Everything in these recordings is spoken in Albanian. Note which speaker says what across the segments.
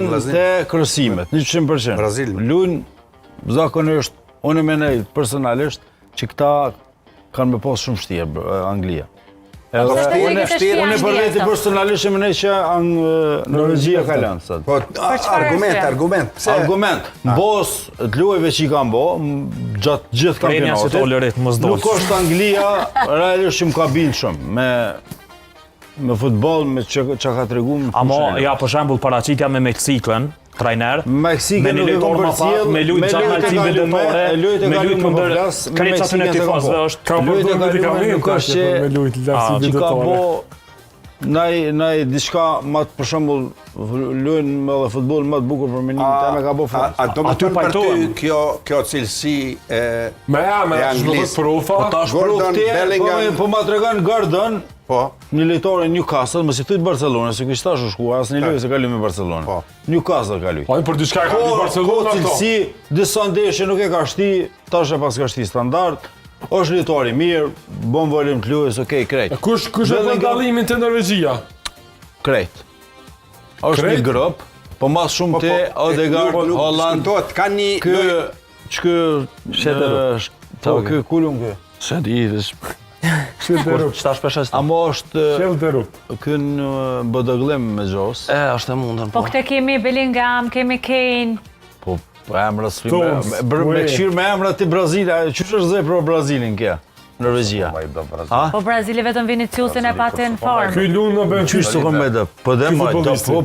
Speaker 1: Te kryesimet, 100%.
Speaker 2: Brazil.
Speaker 1: Luajn zakonisht, unë mendoj personalisht që këta kanë me pas shumë vështirë Anglia. Unë për veti personalisht e mendoj që Norvegjia ka lënë sot.
Speaker 2: Po, argument. Pse?
Speaker 1: Argument. Mbos të luajve që i kanë bë gjatë gjithë kampionatit. Nuk është Anglia realisht që më ka bin shumë me futboll, me që ka treguar.
Speaker 3: Amo, ja për shembull paraqitja me Meksikën, trajner,
Speaker 1: Meksikën
Speaker 3: me lojtor më pak, me lujt gjatë malësi vendetore, me lujt kundër kreçatën e tifozëve është
Speaker 4: ka
Speaker 1: ka bo naj diçka më për shembull luajn me futboll më të bukur për menimin teme ka bo Franca.
Speaker 2: A do të thotë për ty kjo cilësi e Anglisë?
Speaker 1: Gordon Bellingham. Po ma tregon Gordon.
Speaker 2: Po.
Speaker 1: Një lojtor e Newcastle, mos i thuaj Barcelona, se kishte tash u shkuar, asnjë lojë se ka luajë me Barcelona.
Speaker 2: Po.
Speaker 1: Newcastle ka luajë.
Speaker 4: Po për diçka ka luajë Barcelona ato.
Speaker 1: Si disa ndeshje nuk e ka shti, tash e pas ka shti standard. Është lojtar i mirë, bën volim të luajës, okay, krejt.
Speaker 4: Kush e bën dallimin te Norvegjia?
Speaker 1: Krejt. Është një grup, po më shumë te Odegaard, Holland.
Speaker 2: Ka një
Speaker 1: Çka po ky kulum ky. Amo është kënë bëdëglim me Gjos.
Speaker 3: Është e mundën.
Speaker 5: Po këte kemi Bellingham, kemi Kane.
Speaker 1: Po emra me këshirë me emra të Brazila. Qështë është zë për Brazilin kja? Norvegjia.
Speaker 5: Po Brazili vetëm Viniciusin e pati në formë.
Speaker 4: Ky lunë në bën
Speaker 1: qështë të kom me dhe? Po dhe më,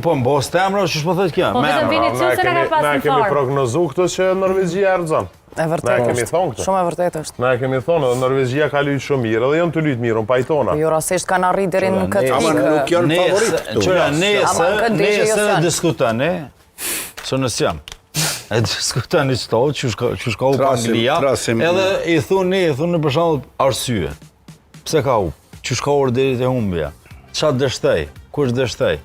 Speaker 1: po mbos të emra, qështë po thëtë kja?
Speaker 5: Po vetëm Viniciusin e ka pati në
Speaker 6: Ne kemi
Speaker 5: formë.
Speaker 6: prognozu këtë që Norvegjia ardhëzën.
Speaker 7: E vërtet është. Shumë e vërtet është.
Speaker 6: Ne kemi thonë edhe Norvegjia ka luajtur shumë mirë dhe janë të luajtur mirë, unë pajtona.
Speaker 7: Jo rasisht kanë arrit deri në këtë
Speaker 2: Ama
Speaker 7: pikë.
Speaker 2: nuk janë favorit këtu.
Speaker 1: Nese diskutane, së nësë jam. E diskutani qëto, që shka u pa Anglia, edhe i thunë për shembull arsye. Pse ka u? Që shka u deri te humbja? Çfarë dështoj? Kush dështoj?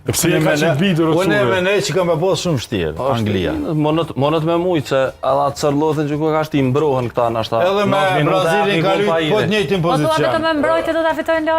Speaker 4: Pse e ka qenë bitur o
Speaker 1: unë e mendoj që ka me pas shumë vështirë Anglia.
Speaker 3: Monët me mujtë se edhe atë cërlothin që ku ka shti mbrohen këta nashta.
Speaker 1: Edhe me Brazilin ka luajtur po të njëjtin
Speaker 5: Po thua
Speaker 1: pozicion.
Speaker 5: vetëm me mbrojtje do ta fitojnë lojën.